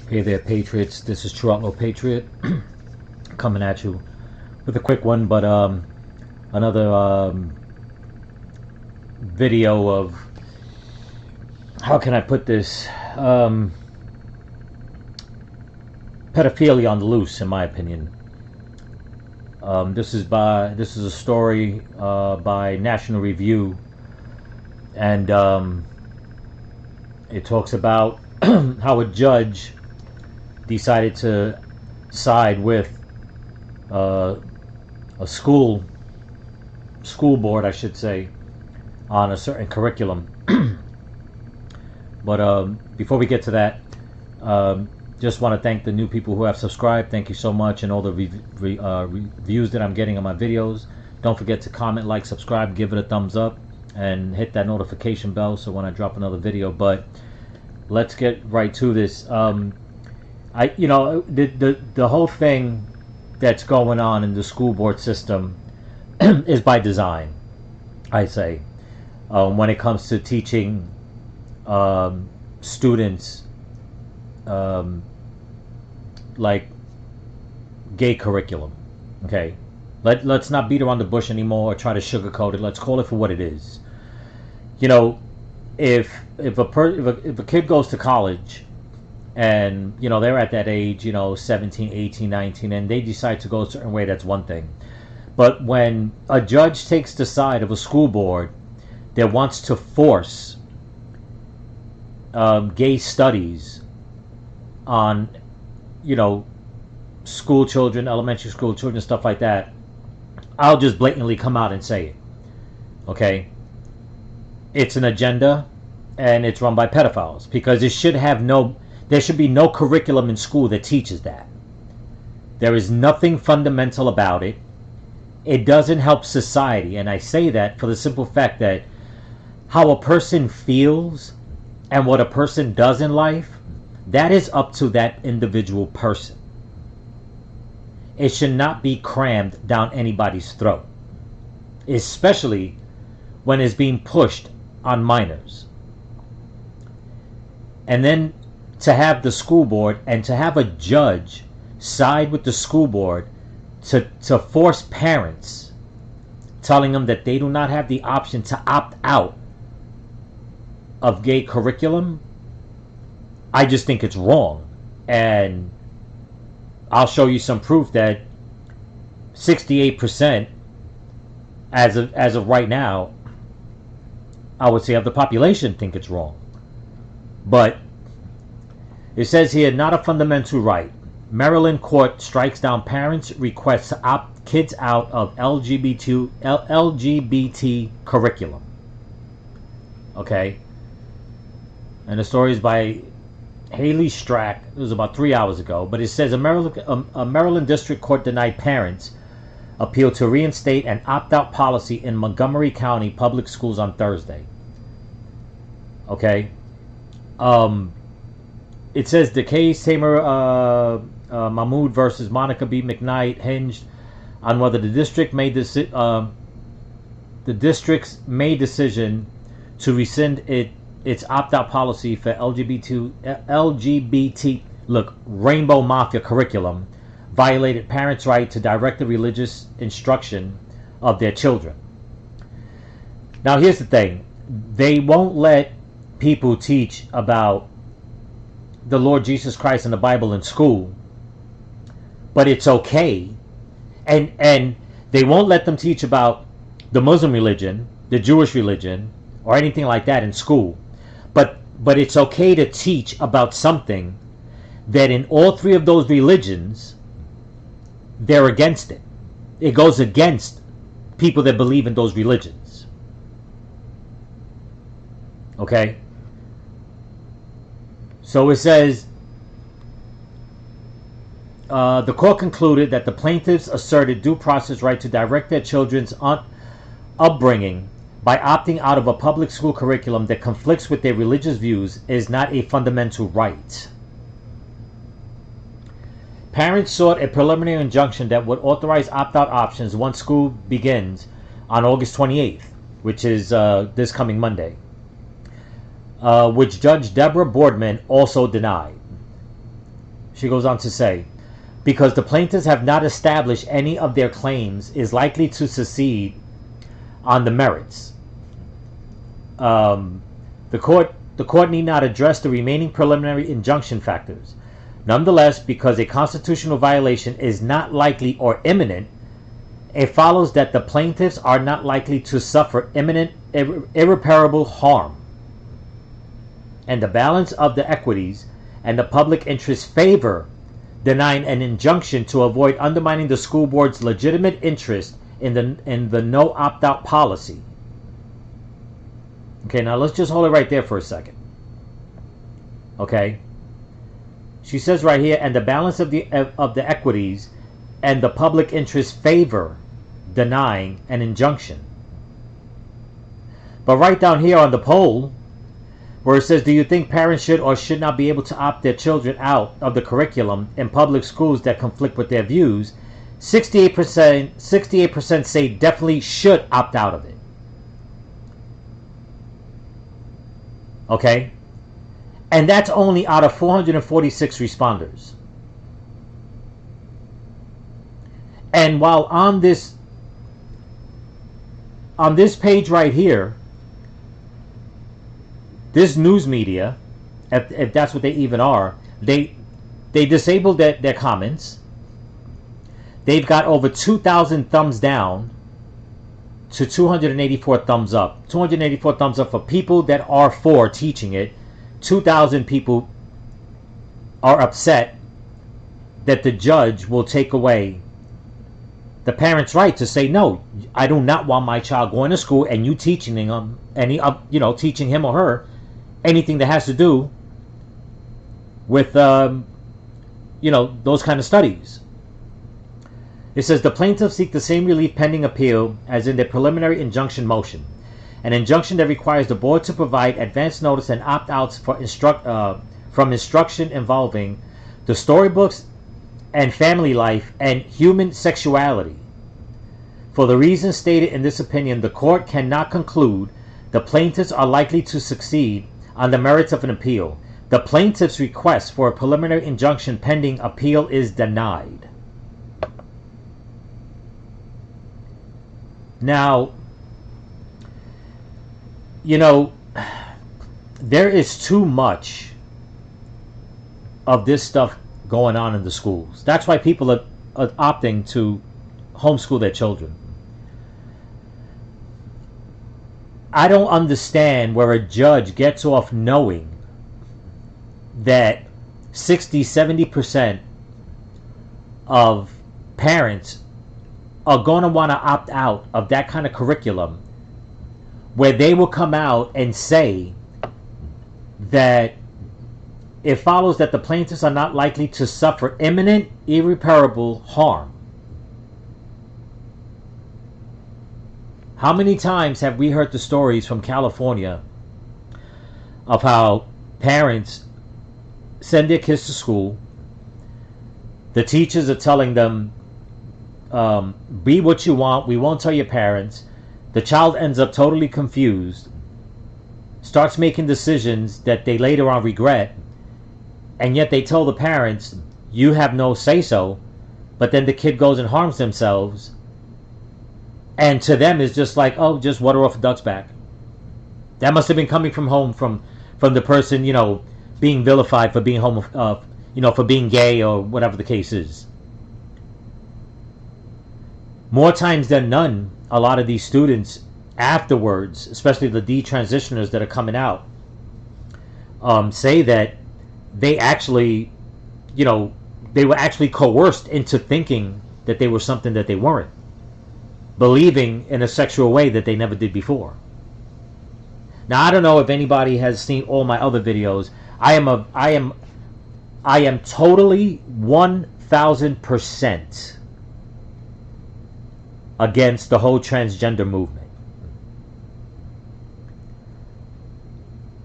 Hey there, Patriots. This is True Outlaw Patriot coming at you with a quick one, but another video of how can I put this pedophilia on the loose, in my opinion. This is a story by National Review, and it talks about how a judge decided to side with a school board, I should say, on a certain curriculum. But before we get to that, just want to thank the new people who have subscribed. Thank you so much, and all the reviews that I'm getting on my videos. Don't forget to comment, like, subscribe, give it a thumbs up, and hit that notification bell so when I drop another video. But let's get right to this. The whole thing that's going on in the school board system is by design, I say, when it comes to teaching students like gay curriculum. Okay, let's not beat around the bush anymore or try to sugarcoat it. Let's call it for what it is. You know, if a kid goes to college, and they're at that age, 17, 18, 19, and they decide to go a certain way, that's one thing. But when a judge takes the side of a school board that wants to force gay studies on school children, elementary school children, stuff like that, I'll just blatantly come out and say it. Okay, it's an agenda, and it's run by pedophiles, because there should be no curriculum in school that teaches that. There is nothing fundamental about it. It doesn't help society. And I say that for the simple fact that how a person feels and what a person does in life, that is up to that individual person. It should not be crammed down anybody's throat, especially when it's being pushed on minors. And then to have the school board and to have a judge side with the school board to force parents, telling them that they do not have the option to opt out of gay curriculum, I just think it's wrong. And I'll show you some proof that 68% as of right now, I would say, of the population think it's wrong. But it says here, not a fundamental right. Maryland court strikes down parents' request to opt kids out of LGBT curriculum. Okay. And the story is by Haley Strack. It was about 3 hours ago. But it says a Maryland district court denied parents' appeal to reinstate an opt-out policy in Montgomery County public schools on Thursday. Okay. It says the case, Tamer Mahmood versus Monica B. McKnight, hinged on whether the district's made decision to rescind its opt-out policy for LGBT Rainbow Mafia curriculum violated parents' right to direct the religious instruction of their children. Now, here's the thing: they won't let people teach about the Lord Jesus Christ and the Bible in school, but it's okay. And they won't let them teach about the Muslim religion, the Jewish religion, or anything like that in school. But it's okay to teach about something that in all three of those religions, they're against it. It goes against people that believe in those religions. Okay? So it says, the court concluded that the plaintiffs asserted due process right to direct their children's upbringing by opting out of a public school curriculum that conflicts with their religious views is not a fundamental right. Parents sought a preliminary injunction that would authorize opt-out options once school begins on August 28th, which is this coming Monday, which Judge Deborah Boardman also denied. She goes on to say, because the plaintiffs have not established any of their claims is likely to succeed on the merits. The court need not address the remaining preliminary injunction factors. Nonetheless, because a constitutional violation is not likely or imminent, it follows that the plaintiffs are not likely to suffer imminent irreparable harm, and the balance of the equities and the public interest favor denying an injunction to avoid undermining the school board's legitimate interest in the no opt-out policy. Okay, now let's just hold it right there for a second. Okay, she says right here, and the balance of the equities and the public interest favor denying an injunction. But right down here on the poll, where it says, do you think parents should or should not be able to opt their children out of the curriculum in public schools that conflict with their views, 68% say definitely should opt out of it. Okay? And that's only out of 446 responders. And while on this page right here, this news media, if that's what they even are, they disabled their comments. They've got over 2,000 thumbs down to 284 thumbs up. 284 thumbs up for people that are for teaching it. 2,000 people are upset that the judge will take away the parent's right to say, no, I do not want my child going to school and you teaching him teaching him or her anything that has to do with those kind of studies. It says the plaintiffs seek the same relief pending appeal as in the preliminary injunction motion, an injunction that requires the board to provide advance notice and opt-outs for from instruction involving the storybooks and family life and human sexuality. For the reasons stated in this opinion, the court cannot conclude the plaintiffs are likely to succeed on the merits of an appeal. The plaintiff's request for a preliminary injunction pending appeal is denied. Now, there is too much of this stuff going on in the schools. That's why people are opting to homeschool their children. I don't understand where a judge gets off knowing that 60-70% of parents are going to want to opt out of that kind of curriculum, where they will come out and say that it follows that the plaintiffs are not likely to suffer imminent, irreparable harm. How many times have we heard the stories from California of how parents send their kids to school, the teachers are telling them, be what you want, we won't tell your parents. The child ends up totally confused, starts making decisions that they later on regret, and yet they tell the parents, you have no say-so, but then the kid goes and harms themselves, and to them it's just like, oh, just water off a duck's back. That must have been coming from home, from the person, being vilified for being for being gay or whatever the case is. More times than none, a lot of these students afterwards, especially the detransitioners that are coming out, say that they actually, they were actually coerced into thinking that they were something that they weren't, believing in a sexual way that they never did before. Now, I don't know if anybody has seen all my other videos. I am totally 1,000% against the whole transgender movement,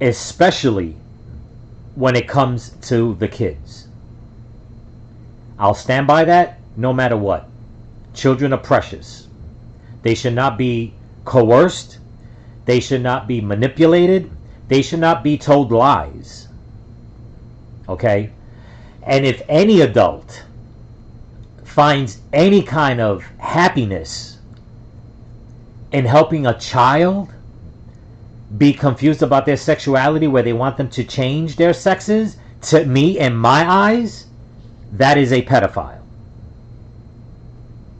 especially when it comes to the kids. I'll stand by that no matter what. Children are precious. They should not be coerced. They should not be manipulated. They should not be told lies. Okay? And if any adult finds any kind of happiness in helping a child be confused about their sexuality, where they want them to change their sexes, to me, in my eyes, that is a pedophile.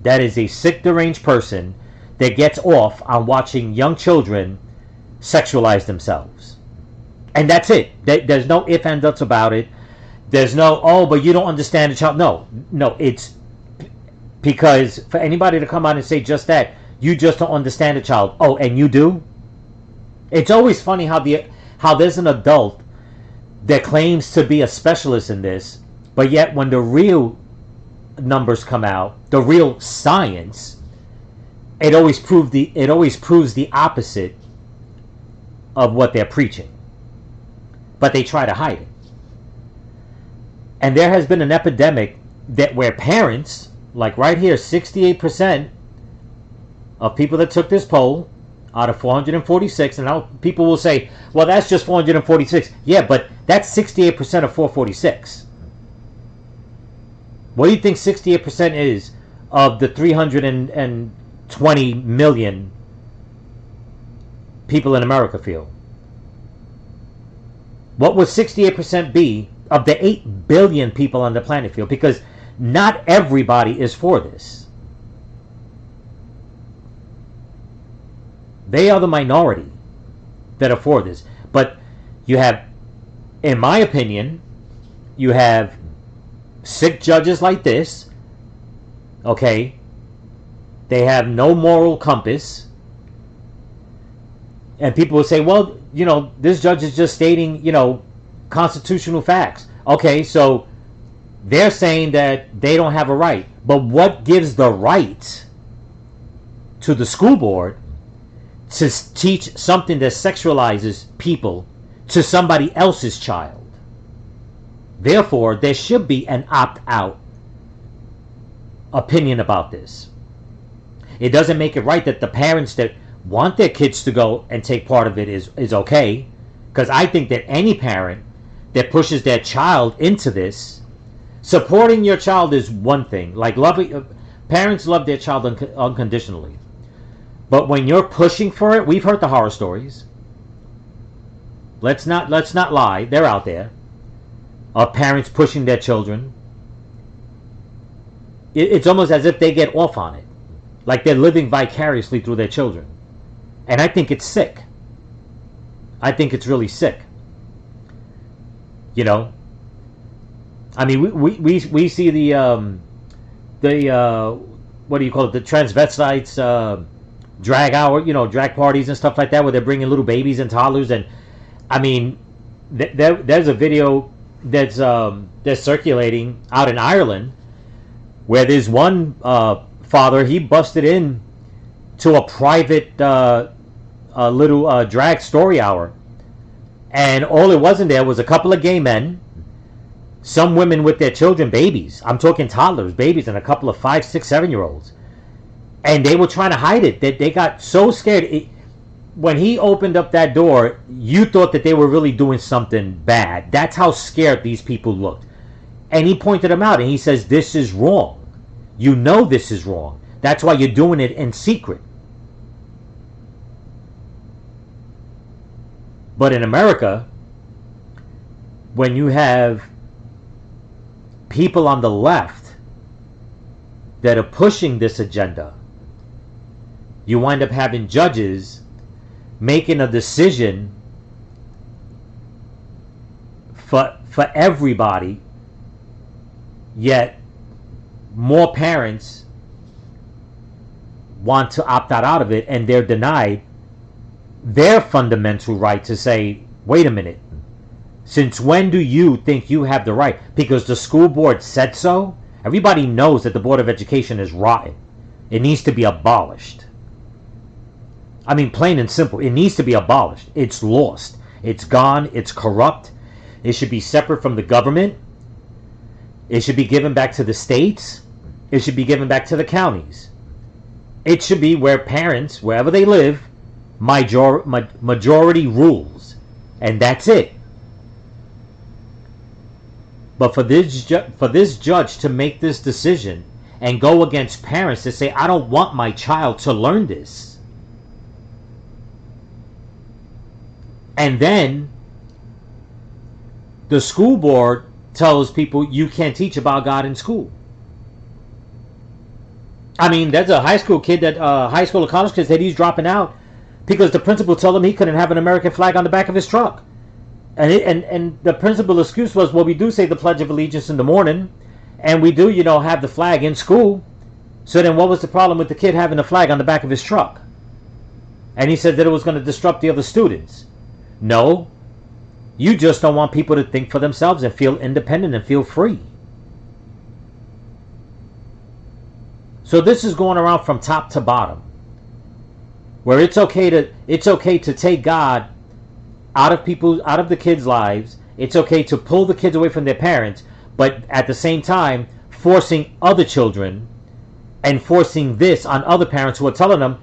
That is a sick, deranged person that gets off on watching young children sexualize themselves. And that's it. There's no ifs and buts about it. There's no, oh, but you don't understand the child. No, it's because for anybody to come out and say just that, you just don't understand the child. Oh, and you do? It's always funny how there's an adult that claims to be a specialist in this, but yet when the real numbers come out, the real science, it always proves the opposite of what they're preaching. But they try to hide it. And there has been an epidemic that where parents, like right here, 68% of people that took this poll out of 446, and now people will say, well, that's just 446. Yeah, but that's 68% of 446. What do you think 68% is of the 320 million people in America feel? What would 68% be of the 8 billion people on the planet feel? Because not everybody is for this. They are the minority that are for this. But you have, in my opinion, you have sick judges like this. Okay? They have no moral compass. And people will say, well, this judge is just stating, constitutional facts. Okay, so they're saying that they don't have a right. But what gives the right to the school board to teach something that sexualizes people to somebody else's child? Therefore, there should be an opt-out opinion about this. It doesn't make it right that the parents that want their kids to go and take part of it is okay. Because I think that any parent that pushes their child into this, supporting your child is one thing. Like parents love their child unconditionally. But when you're pushing for it, we've heard the horror stories. Let's not lie. They're out there. Of parents pushing their children. It's almost as if they get off on it. Like they're living vicariously through their children. And I think it's sick. I think it's really sick. I mean, we see the what do you call it? The transvestites drag parties and stuff like that, where they're bringing little babies and toddlers. And I mean, there's a video that's circulating out in Ireland where there's one father, he busted in to a private little drag story hour, and all it was in there was a couple of gay men, some women with their children, babies. I'm talking toddlers, babies, and a couple of 5, 6, 7-year-olds. And they were trying to hide it. They got so scared. When he opened up that door, you thought that they were really doing something bad. That's how scared these people looked. And he pointed them out, and he says, this is wrong. You know this is wrong. That's why you're doing it in secret. But in America, when you have people on the left that are pushing this agenda, you wind up having judges making a decision for everybody, yet more parents want to opt out of it, and they're denied their fundamental right to say, wait a minute, since when do you think you have the right? Because the school board said so? Everybody knows that the Board of Education is rotten. It needs to be abolished. I mean, plain and simple, it needs to be abolished. It's lost. It's gone. It's corrupt. It should be separate from the government. It should be given back to the states. It should be given back to the counties. It should be where parents, wherever they live, majority rules. And that's it. But for this judge to make this decision and go against parents to say, I don't want my child to learn this, and then the school board tells people you can't teach about God in school. I mean, there's a high school kid that high school or college kid said he's dropping out because the principal told him he couldn't have an American flag on the back of his truck. And the principal excuse was, well, we do say the Pledge of Allegiance in the morning, and we do, have the flag in school. So then what was the problem with the kid having the flag on the back of his truck? And he said that it was going to disrupt the other students. No, you just don't want people to think for themselves and feel independent and feel free. So this is going around from top to bottom, where it's okay to take God out of the kids' lives. It's okay to pull the kids away from their parents, but at the same time forcing other children and forcing this on other parents who are telling them,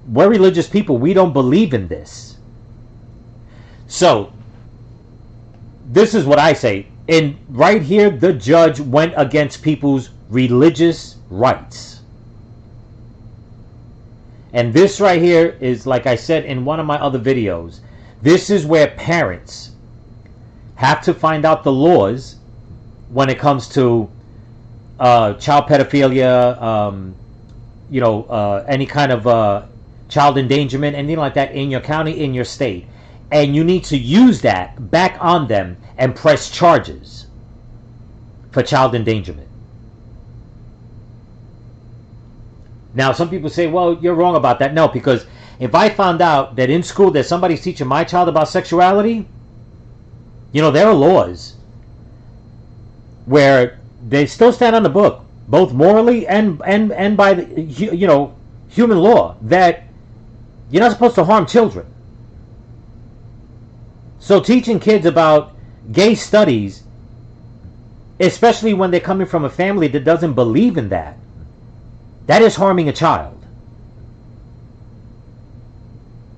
we're religious people, we don't believe in this. So this is what I say. And right here, the judge went against people's religious rights. And this right here is, like I said in one of my other videos, this is where parents have to find out the laws when it comes to child pedophilia, any kind of child endangerment, anything like that in your county, in your state. And you need to use that back on them and press charges for child endangerment. Now, some people say, well, you're wrong about that. No, because if I found out that in school that somebody's teaching my child about sexuality, there are laws where they still stand on the book, both morally and by the, human law, that you're not supposed to harm children. So teaching kids about gay studies, especially when they're coming from a family that doesn't believe in that is harming a child.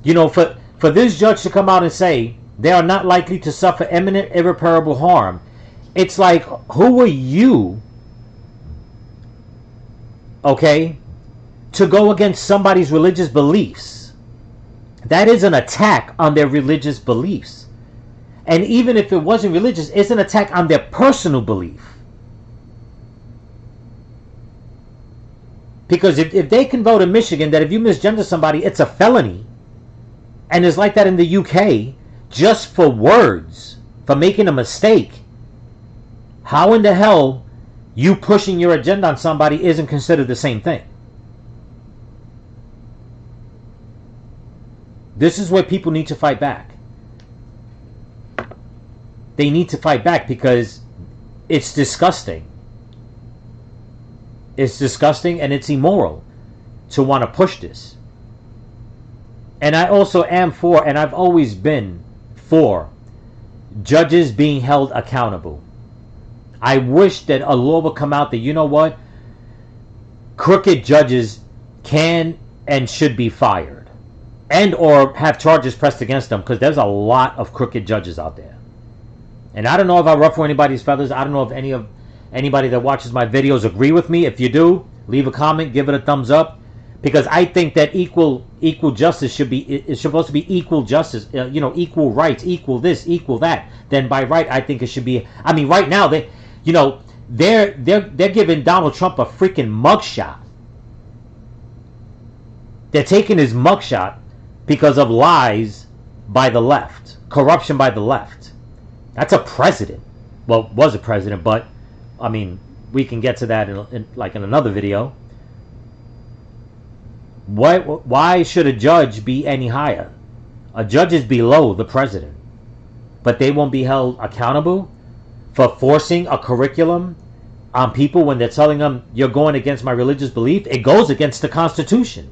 For this judge to come out and say they are not likely to suffer imminent irreparable harm, it's like, who are you, to go against somebody's religious beliefs? That is an attack on their religious beliefs. And even if it wasn't religious, it's an attack on their personal belief. Because if they can vote in Michigan that if you misgender somebody, it's a felony, and it's like that in the UK, just for words, for making a mistake, how in the hell you pushing your agenda on somebody isn't considered the same thing? This is where people need to fight back. They need to fight back because it's disgusting. It's disgusting and it's immoral to want to push this. And I also am for, and I've always been for, judges being held accountable. I wish that a law would come out that, you know what, crooked judges can and should be fired, and or have charges pressed against them, because there's a lot of crooked judges out there. And I don't know if I ruffle anybody's feathers. I don't know if anybody that watches my videos agree with me. If you do, leave a comment, give it a thumbs up, because I think that equal justice should be, it's supposed to be equal justice, equal rights, equal this, equal that. Then by right, I think it should be. I mean, right now they're giving Donald Trump a freaking mugshot. They're taking his mugshot because of lies by the left, corruption by the left. That's a president. Well, was a president, but I mean, we can get to that in another video. Why should a judge be any higher? A judge is below the president, but they won't be held accountable for forcing a curriculum on people when they're telling them you're going against my religious belief. It goes against the Constitution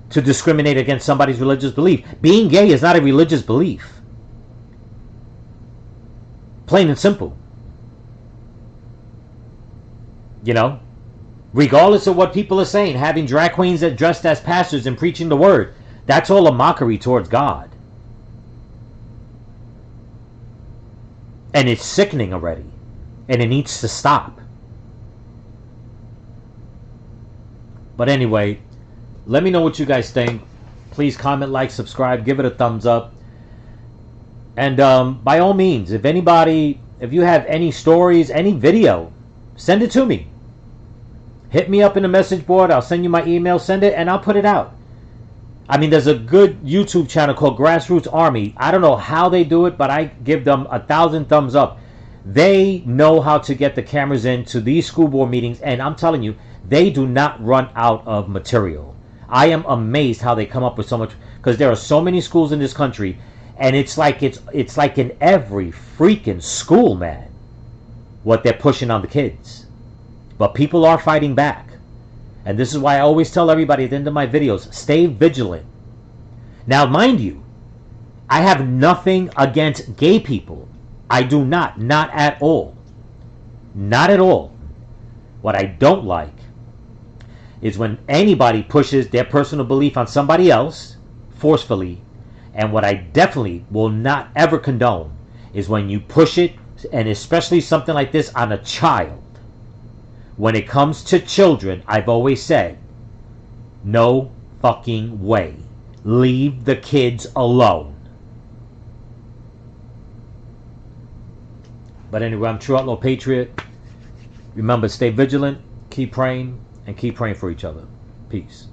to discriminate against somebody's religious belief. Being gay is not a religious belief. Plain and simple. Regardless of what people are saying, having drag queens that dressed as pastors and preaching the word, that's all a mockery towards God. And it's sickening already. And it needs to stop. But anyway, let me know what you guys think. Please comment, like, subscribe, give it a thumbs up. And by all means, if you have any stories, any video, send it to me. Hit me up in the message board. I'll send you my email. Send it and I'll put it out. I mean, there's a good YouTube channel called Grassroots Army. I don't know how they do it, but I give them 1,000 thumbs up. They know how to get the cameras into these school board meetings, and I'm telling you, they do not run out of material. I am amazed how they come up with so much, because there are so many schools in this country, and it's like in every freaking school, man, what they're pushing on the kids. But people are fighting back. And this is why I always tell everybody at the end of my videos, stay vigilant. Now, mind you, I have nothing against gay people. I do not at all. Not at all. What I don't like is when anybody pushes their personal belief on somebody else forcefully. And what I definitely will not ever condone is when you push it, and especially something like this, on a child. When it comes to children, I've always said, no fucking way. Leave the kids alone. But anyway, I'm True Outlaw Patriot. Remember, stay vigilant, keep praying, and keep praying for each other. Peace.